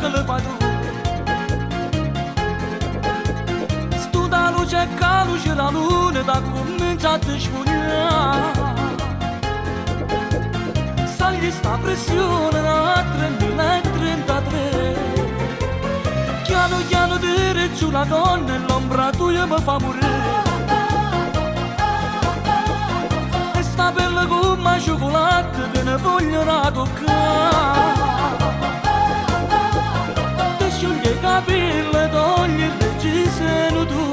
te le fai tu. Stu da luce ca luce la luna, da cominciato a sfugna. Sali sta pressione a 3033. Piano piano dire giù la donna e l'ombra tua mi fa morire. E sta bella come cioccolata che ne voglio toccare. Ti scioglie i capelli, togli il reggiseno tu.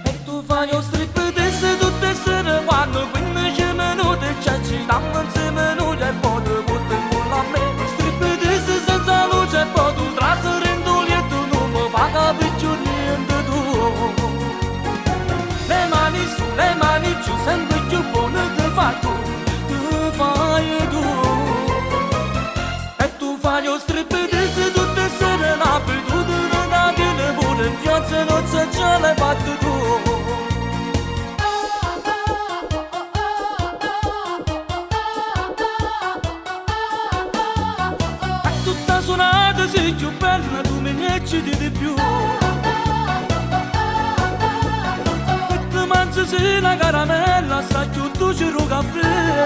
E tu fai lo strip di se tutte le sere quando 15 minuti c'è ci dammo insieme minuti e poi ti porti in culo a me. Strip di se senza luce e poi tu traseri in tu lieto non mi fa capire più niente tu. Le mani su, le mani giù, sempre più buone te fai tu, te fai tu. E tu fai lo strip di se tutte le sere l'abitudine da viene pure in piazza non se ce l'hai fatto tu. Sei più bella, tu mi ecciti di più. E ti mangi sì la caramella, sta più dolce il caffè.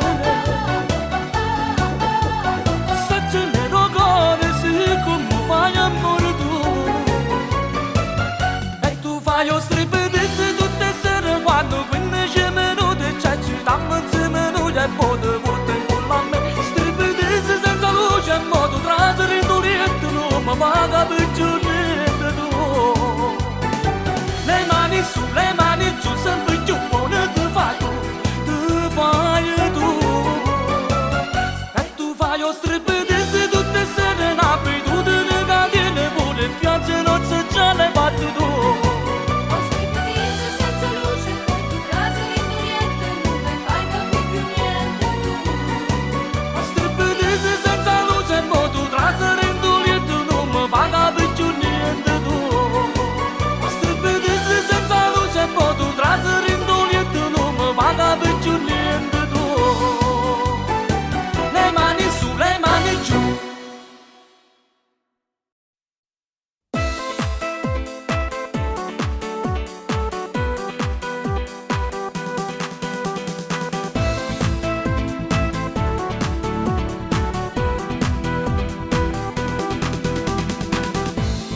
Se ce n'è un cuore, sì, come fai amore tu. E tu fai lo strip di se tutte le sere quando 15 minuti c'è ci dammo insieme minuti e poi ti porti in culo a me. Strip di se senza luce e modo traseri in tu lieto ma paga per niente tu. Le mani su, le mani giù, sempre più buone te fai tu, te fai tu. E tu fai lo strip di se tutte le sere un'abitudine che tiene pure in piazza non se ce l'hai fatto tu. Lo strip di se senza luce, poi tu traseri in niente, non mi fai capire più niente tu. Lo strip di se senza luce, mo tu traseri in tu lieto non mi fa capire più niente tu. Lo strip di se senza luce, mo tu traseri in tu lieto non mi fa capire più niente tu. Le mani su, le mani giù.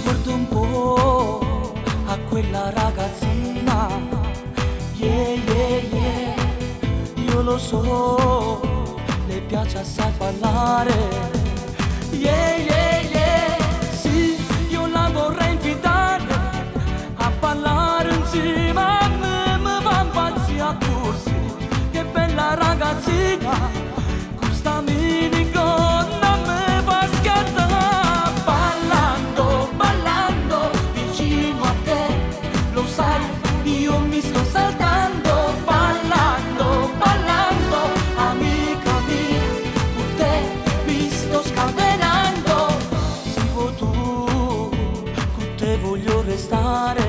Guardo un po' a quella ragazzina, yeah, yeah, yeah. Io lo so, le piace assai ballare, yeah, yeah, yeah. Sì, io la vorrei invitare a ballare insieme a me, mi fa impazzire a corsi. Che bella ragazzina, questa minigonna mi fa scattare. Ballando, ballando, vicino a te, lo sai, io mi sto saltando. Ballando, ballando, amica mia, con te mi sto scatenando. Sigo tu, con te voglio restare,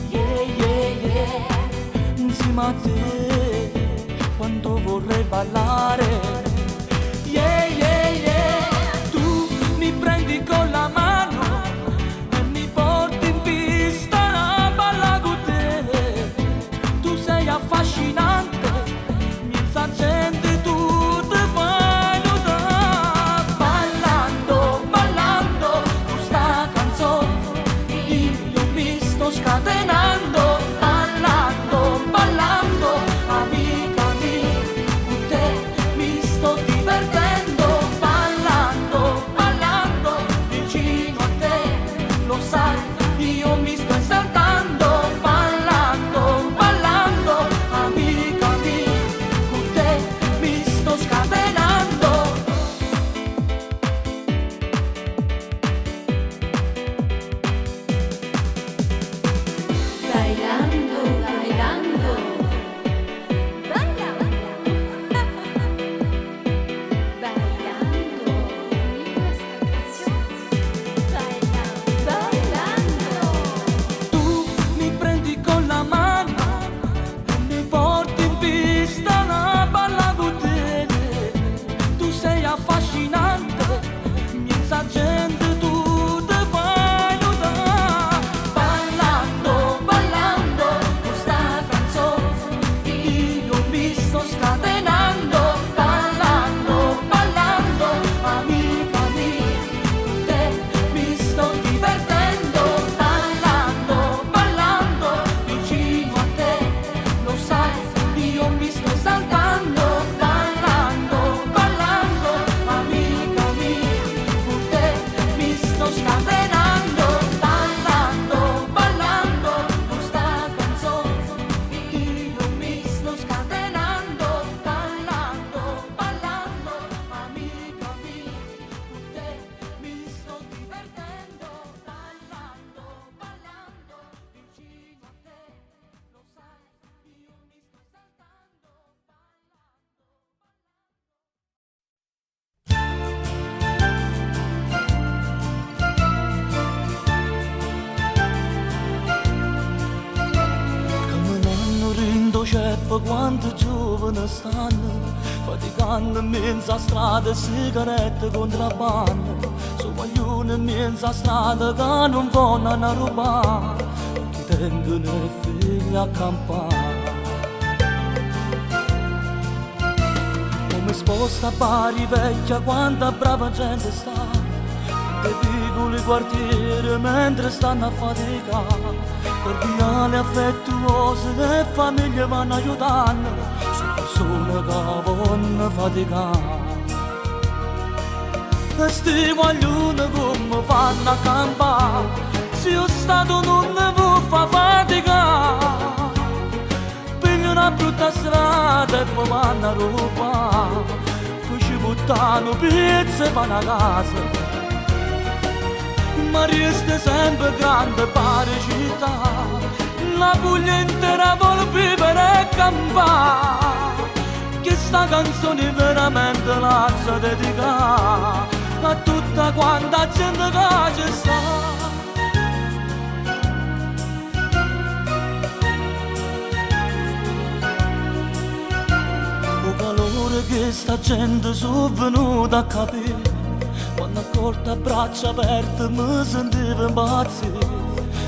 yeah, yeah, yeah. Insieme a te, quando vorrei ballare, yeah, yeah, yeah. Tu mi prendi con la mano e mi porti in pista a ballare con te. Tu sei affascinante, mi accende tu ti fai notare. Ballando, ballando, questa canzone io mi sto scatenando. Ballando, ballando, amica mia, con te mi sto divertendo. Ballando, ballando, vicino a te, lo sai, io mi sto esaltando. Ballando, ballando, amica mia, con te mi sto scatenando. fa quanto giovane stanno, faticando in mezzo a strada, sigarette contrabbando. Sono maglione in mezzo a strada che non vogliono rubare, che tengono i figli a campare. Come sposta a Bari vecchia, quanta brava gente sta, che piccoli quartieri mentre stanno a faticare. Cordiali, affettuose, le famiglie vanno aiutando, sono persone che vogliono faticare. E sti guaglioni come fanno a campare, se io stato non ne può fa faticare. Pigliano una brutta strada e poi vanno a rubare, poi ci buttano pizze e vanno a casa. Ma resta sempre grande pare città, la Puglia intera vuole vivere e campare. Che sta canzone veramente la sa dedicare a tutta quanta gente che ci sta. O calore che sta gente sono venuta a capire, quando accorto a braccia aperte mi sentivo impazzire.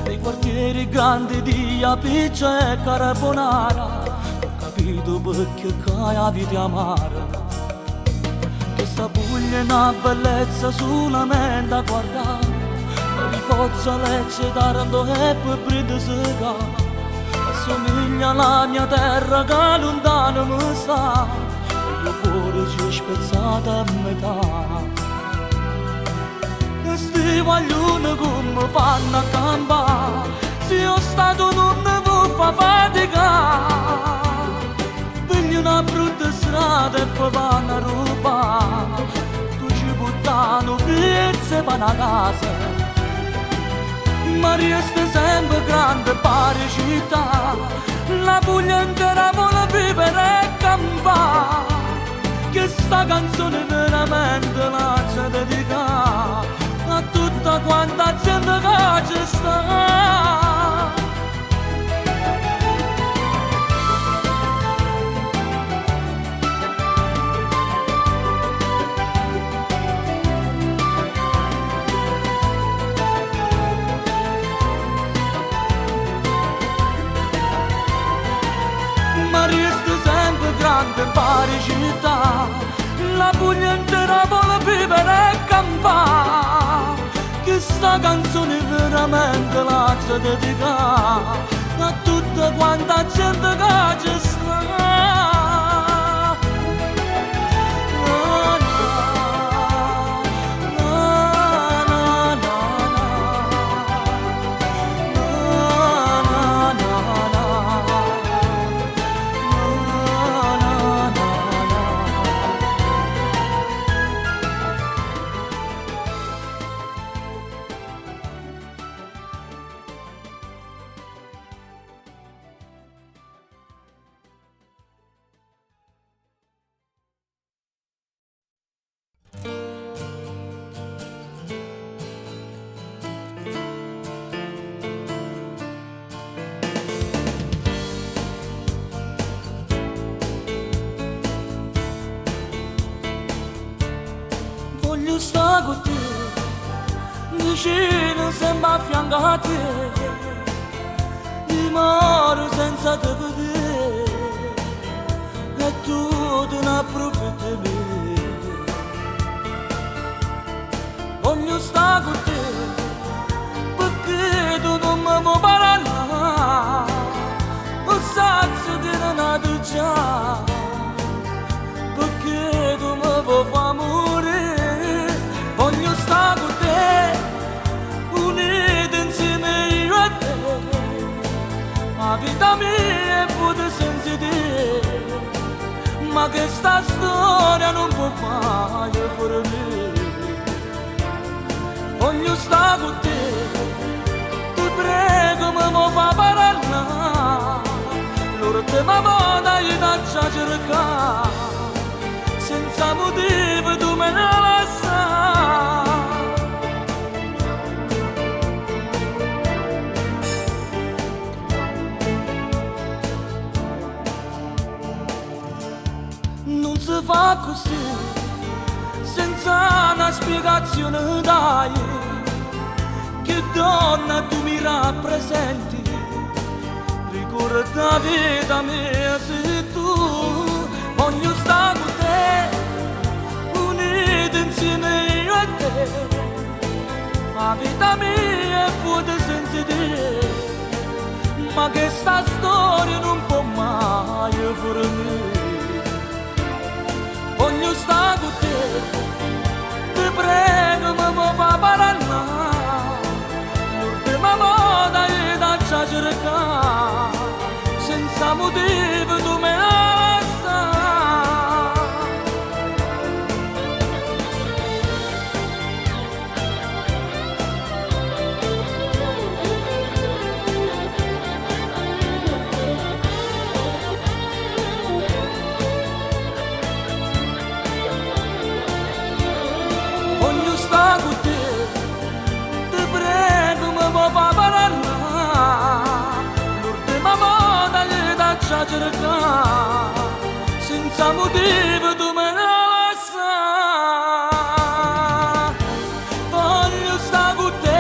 Nei quartieri grandi di Apiccia e Carbonara ho capito perché la vita è amara. Che sta Puglia è una bellezza solamente a guardare, ma rifozza Lecce, Taranto e poi Brindisi, assomiglia alla mia terra che lontano mi sta, e il mio cuore ci è spezzato a metà. Sti guaglioni come fanno a campare, se io stato non ne può fa faticare. Piglio una brutta strada e poi vanno a rubare, tu ci buttano pizze e vanno a casa. Ma resta sempre grande pare città, la Puglia intera vuole vivere e campare. Che sta canzone veramente la c'è dedicata a tutta quanta gente che ci sta. Ma resta sempre grande pare città, la Puglia intera vuole vivere e campare. Che sta canzone veramente la c'è dedicata a tutta quanta gente che ci sta. Voglio stare con te, vicino sempre a fianco a te, dimoro senza te vedere, e tu te ne approfitti di me. Voglio stare con te, perché tu non mi vuoi parlare, o saccio di non ti già, perché tu mi vuoi far morire. Voglio stare con te, unito insieme io e te, la vita mia è pure senza te, ma che sta storia non può mai finire. Voglio stare con te, ti prego mi vuoi far parlare, loro te mi vogliono io ti cercare, senza motivo tu me ne lasci. fa così, senza una spiegazione dai, che donna tu mi rappresenti, ricorda vita mia se tu, voglio stare con te, uniti insieme io e te, ma vita mia è vuota senza te, ma che sta storia non può mai finire. Voglio stare con te, ti prego mi fa parlare, l'ultima volta che ti già cercare, senza motivo tu me la sai. Voglio stare con te, ti prego mi può far parlare, l'ultima volta che ti già cercare, senza motivo tu me la sai. Voglio stare con te,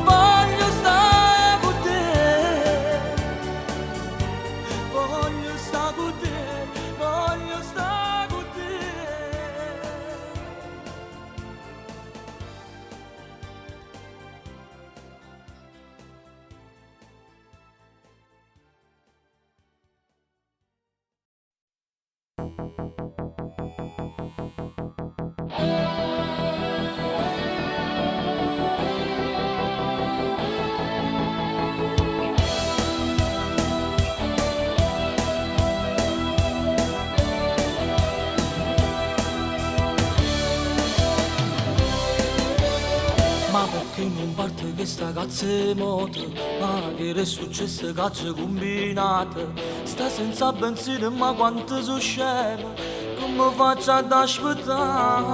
voglio stare con te, voglio stare con te, voglio stare con te. Ma perché non parte questa cazzo di moto? Ma che è successo che ci combinato? Sta senza benzina ma quanto sono scemo, come faccio ad aspettare?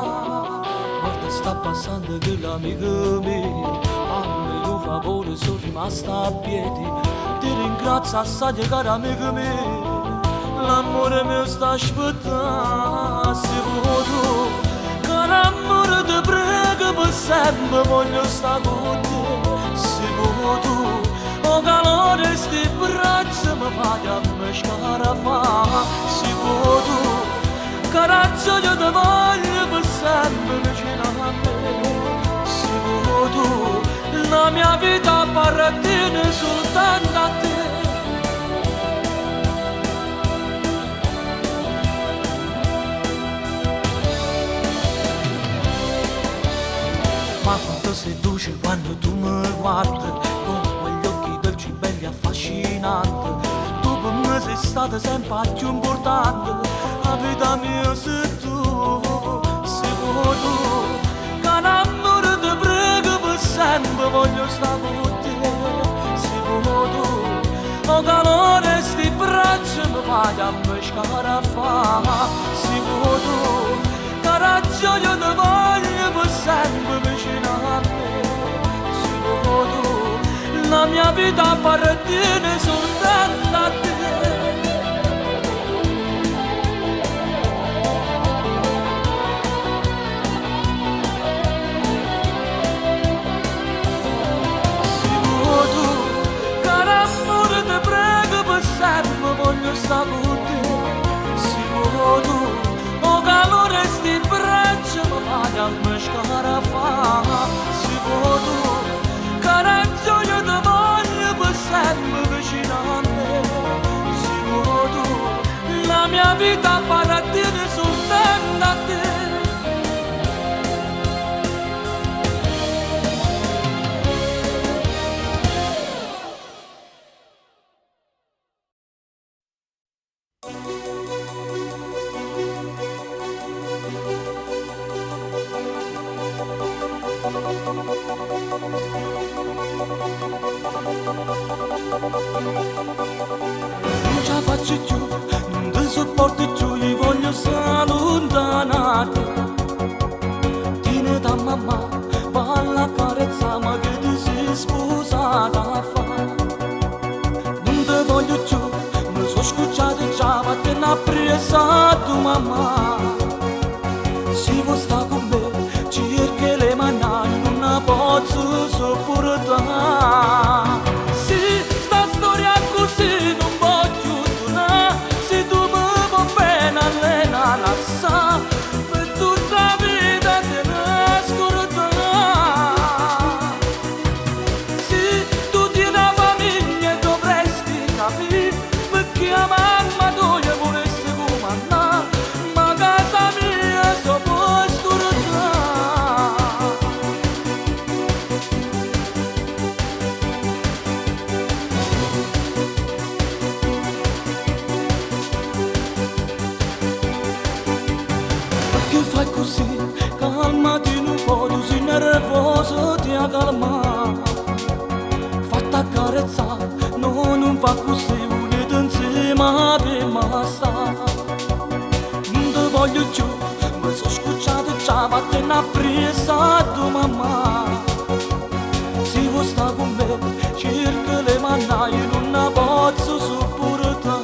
Guarda sta passando quell'amico mio, fammi un favore sono rimasta a piedi, ti ringrazio assai caro amico mio, l'amore mio sta aspettando, se vuoi con amore ti prego per sempre voglio stare con te, se vuoi tu, o calore sti braccia mi fai a me scarafare, se vuoi tu, coraggio io ti voglio per sempre vicino a me, se vuoi tu, la mia vita appartiene soltanto a te. Ma quanto sei dolce quando tu mi guardi, con quegli occhi dolci belli affascinanti, tu per me sei stata sempre più importante, la vita mia sei tu, sei tu, con amore ti prego per sempre voglio stare con te, sei tu, o calore sti braccia mi fai a me scarafare, sei tu, coraggio io ti voglio per sempre vicino a me, solo tu, la mia vita appartiene soltanto a te. Solo tu, caro amore ti prego per sempre voglio stare con te, solo tu, o calore sti braccia mi fai a me scarafare, se vuoi tu, coraggio io ti voglio per sempre vicino a me, se vuoi tu, la mia vita appartiene soltanto a te. Non ce la faccio più, non ti sopporto più, io voglio stare lontanato. Tieni da mamma, balla carezza, ma che ti sei sposata a fare. Non ti voglio più, mi sono scocciato già, ma te ne presa tu mamma. Se vuoi sta con me, cerca le mani, non posso sopportare. Se sta storia così non voglio tornare, se tu mi vuoi bene allena lascia, per tutta la vita te ne scordare. Se tu tieni una famiglia dovresti capire, perché la mamma tua volesse comandare, ma casa mia so puoi scordare. Perché fai così? Calmati un po', tu sei nervoso, ti calma. Fatta accarezzare, no, non fa così, volete insieme per me sta. Non ti voglio più, mi sono scocciato già, ma te ne ha presa tu mamma. Se vuoi sta con me, cerca le mani, io non ne posso sopportare.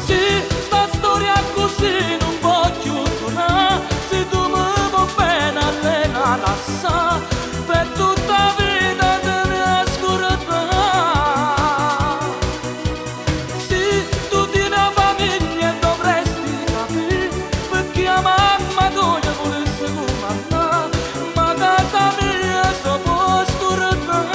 Se sta storia così non voglio tornare, se tu mi vuoi bene allena lascia, per tutta la vita te ne scordare. Se tu tieni una famiglia dovresti capire, perché la mamma tua volesse comandare, ma casa mia so puoi scordare.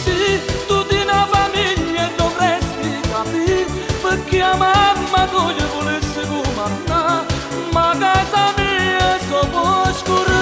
Se tu tieni una famiglia dovresti capire, perché la mamma tua volesse comandare, ma casa mia so puoi scordare.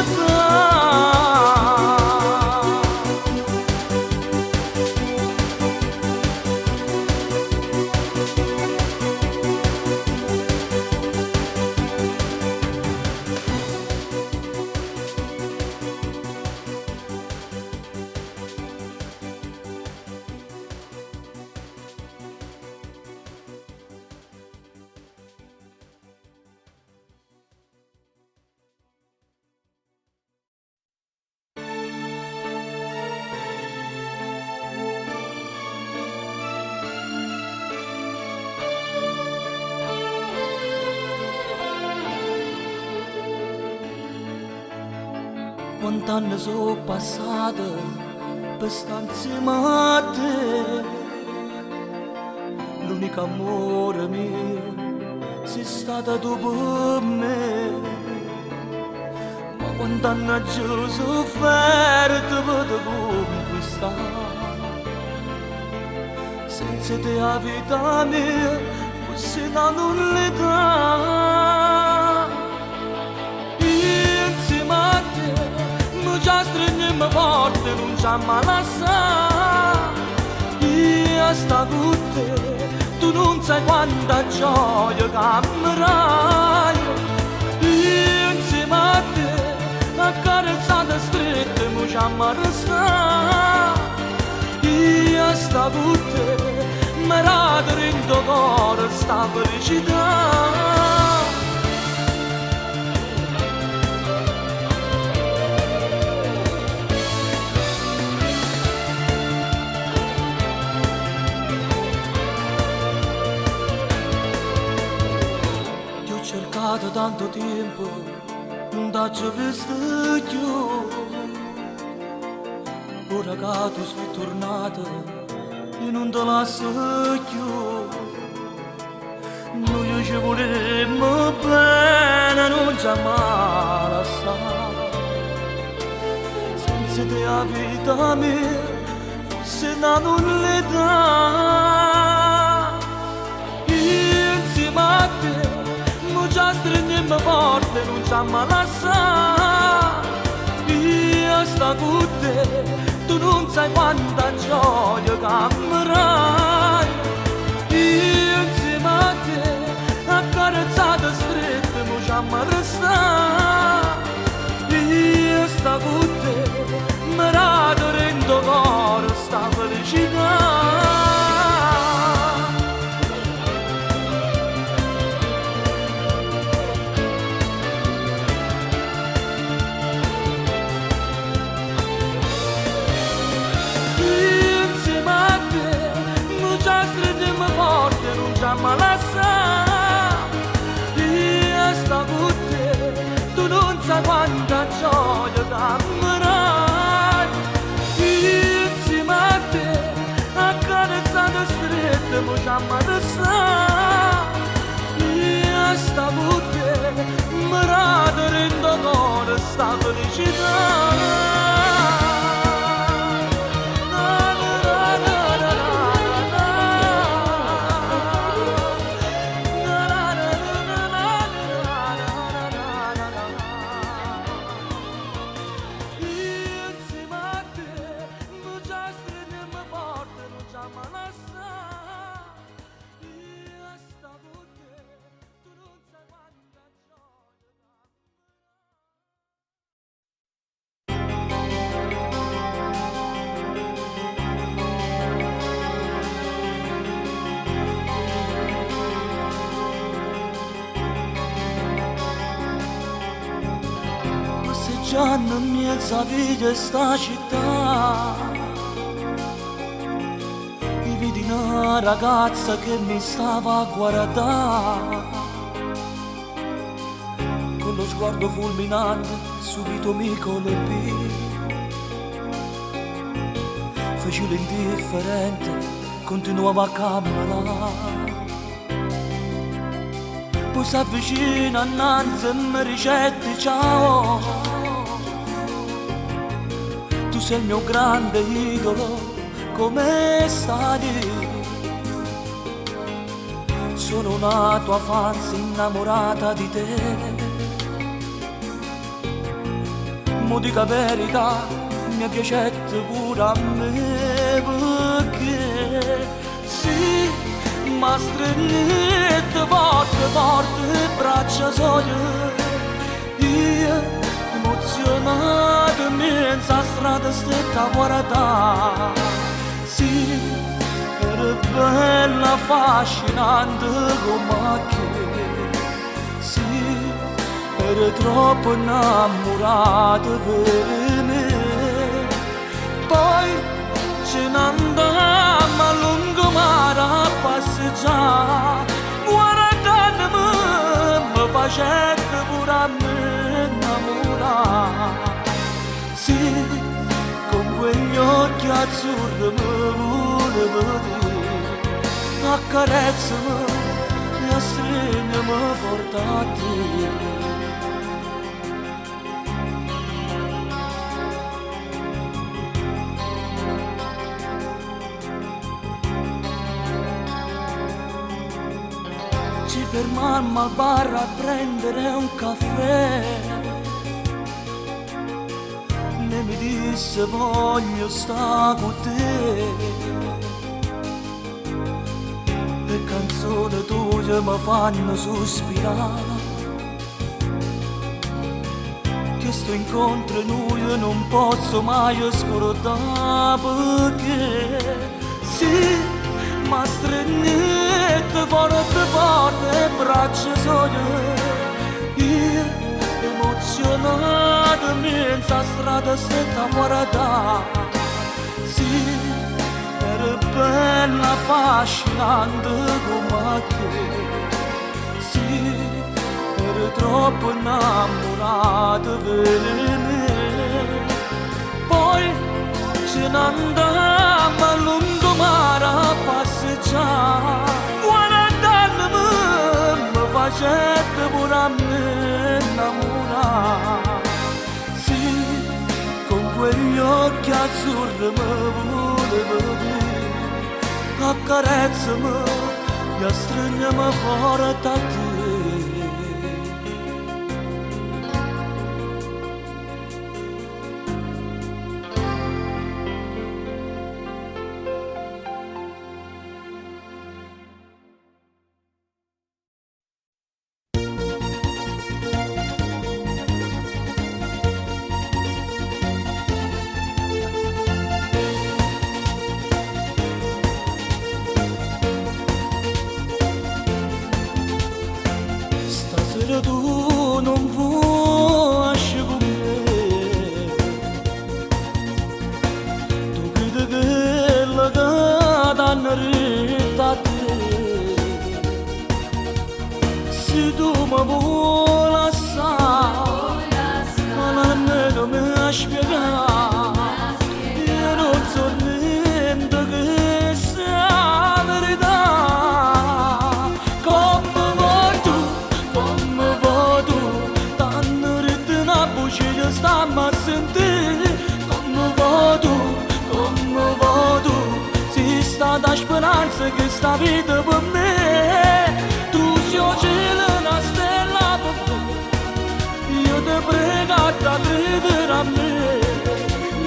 Quant'anni sono passati per stare insieme a te, l'unico amore mio sei stata tu per me. Ma quant'anni già sofferto per te conquistare, senza te la vita mia fosse una nullità. Insieme a te mi già stringiamo forte, non ci mai lasciare. Io sto con te, tu non sai quanta gioia cammerai. Io insieme a te, accarezzata stretta, mi ci mai restare. Io sto con te, mi rado in tuo cuore sta felicità. Cercato tanto tempo, non t'ho visto più. Ora che tu sei tornata, io non te lascio più. Noi ci volemmo bene, non ci mai lasciare. Senza te la vita mia fosse una nullità. Insieme a te già stringiamo forte, non ci mai lasciare. Io sto con te, tu non sai quanta gioia cammerai. Io insieme a te, accarezzata stretta, non ci mai restare. Io sto con te, mi rado in tuo cuore sta felicità. ci ama lasciato. Io sto con te, tu non sai quanta gioia dammerai. Insieme a te, accarezzata stretta, mi ci ama lasciato. Io sto con te, mi rendo conto sta felicità. Passeggiando in mezzo a vita sta città, mi vedi una ragazza che mi stava a guardare, con lo sguardo fulminante subito mi colpì, feci l'indifferente, continuava a camminare. Poi si avvicina innanzi e mi ricette ciao. Tu sei il mio grande idolo, come stai? Sono una tua fan innamorata di te. Mo dica verità, mi piacete pure a me, perché sì, ma stringete forte, forte, braccia soglie. Io, emozionato, in mezzo a strada stretta a guardare. Sì, era bella, affascinante come che. Sì, era troppo innamorata per me. Poi ce ne andammo a lungomare a passeggiare, guardandomi mi facette pure a me innamorare. Sì, con quegli occhi azzurri mi volevo dire, accarezzami e stringimi forte a te. Ci fermammo al bar a prendere un caffè. Ne mi disse voglio stare con te. Le canzoni tue mi fanno sospirare. Che sto incontro noi io non posso mai scordare, perché sì, ma stringete forte forte braccia soglie. Io emozionato mezzo a strada stretta a guardare. Sì, era bella affascinante come te. Sì, era troppo innamorata per me. Poi ce ne andammo a lungomare a passeggiare, guardandomi mi facette pure a me innamorare. Sì, con quegli occhi azzurri mi volevo dire, accarezzami e stringimi forte a te. tu mă vuoi lasà, ma la me non mi ha spiegato. Io non so niente che sia verità. Come vuoi tu, t'hanno detto una voce che stiamo a sentire. Come vuoi tu, si sta da speranza che sta vita per me. Tu sei il cielo, una stella per me. Io ti prego a credere a me.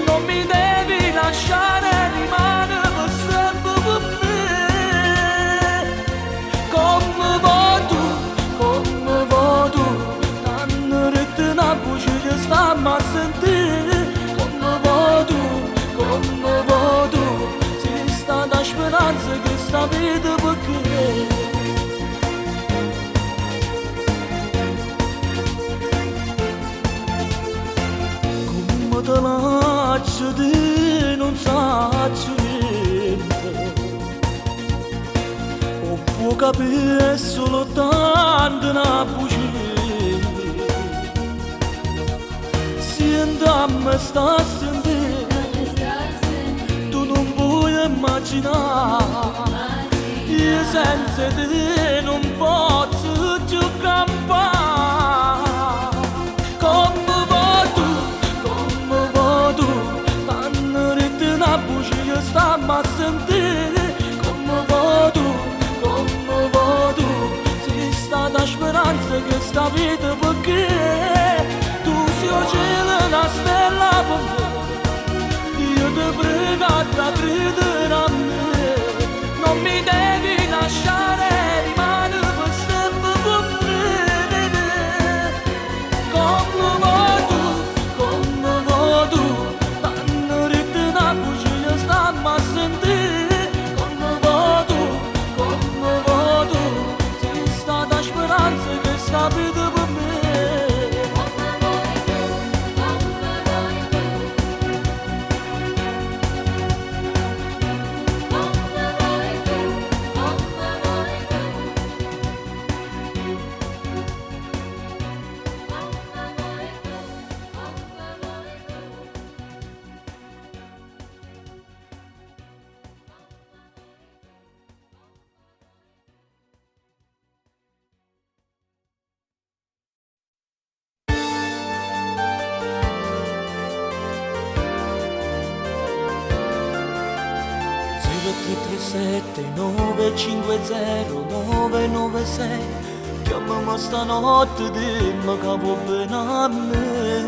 Non mi devi lasciare, rimane per sempre per me. Come vuoi tu, t'hanno detto una voce che stiamo a sentire. Come vuoi tu, si sta da speranza che sta vita perché. Come te lascio di non saccio niente. O può capire solo tanto una bugia. Si andiamo sta a sentire, tu non puoi immaginare. Io senza te non posso più campare. Come vuoi tu, t'hanno detto una voce che stiamo a sentire. Come vuoi tu, si sta da speranza che sta vita perché. Tu sei il cielo, una stella per me. Io ti prego a credere a me. Non mi devi lasciare, rimane per sempre con me. Come vuoi tu, t'hanno detto una voce che stiamo a sentire. Come vuoi tu, si sta da speranza che sta vita per me. Sette 950 996. Chiamami stanotte, dimmi che vuoi bene a me.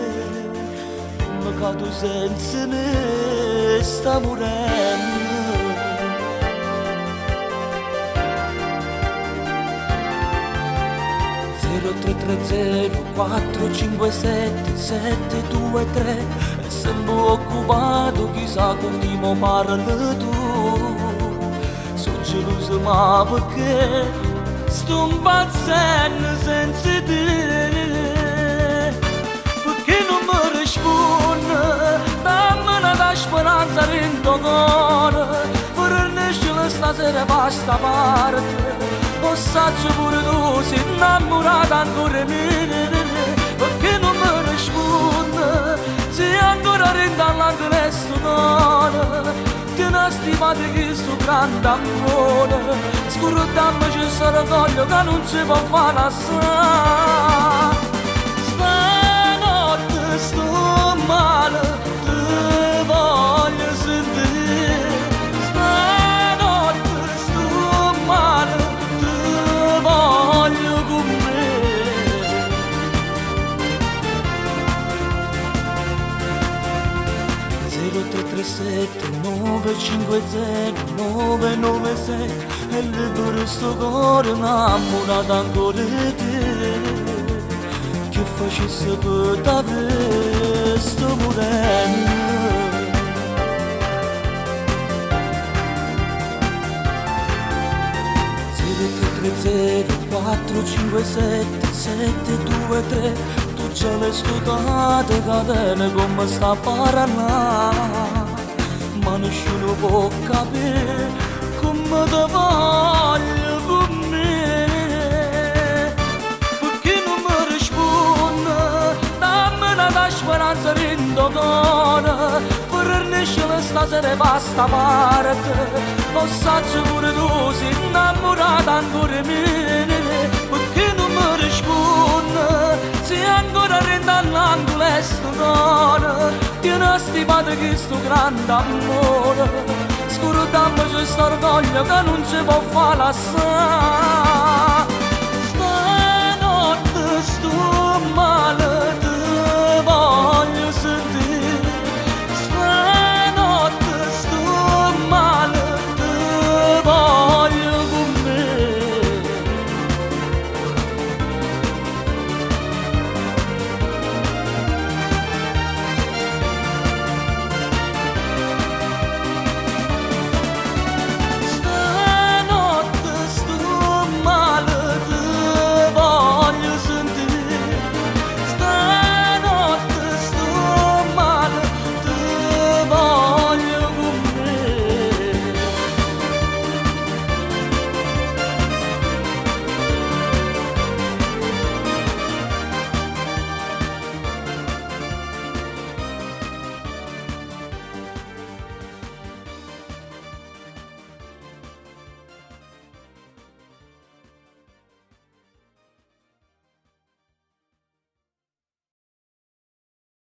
Dimmi che tu senza me sta morendo. 0330 457 723. E sempre occupato, chissà con chi mi parli tu. Sono geloso ma perché sto impazzendo senza te. Perché non mi rispondi, dammi una speranza in tuo cuore. Forniscila stasera fa sta parte. O saggio pure tu sei innamorata ancora mia. Perché non mi rispondi, sei ancora renta all'angolo sto cuore. Ti ne stimate che sto grande amore. Scordammoci sto orgoglio che non ci può fare assai. Stanotte sto male, ti voglio sentire. Stanotte sto male, ti voglio con me. 0337 950 996. E libero sto cuore innamorato ancora di te. Che facesse per te sto morendo. 0330 457 723. Tu ce l'hai studiata catena come sta parlando. Ma nessuno può capire come ti voglio con me. dogana, vorrei solo stasera basta parte. Lo saggio pure tu sei innamorata ancora mia, perché non mi risponde? Se ancora rende all'angolo e sto donna, tieni stimato che sto grande amore. Scordammoci sto orgoglio che non ci può fare la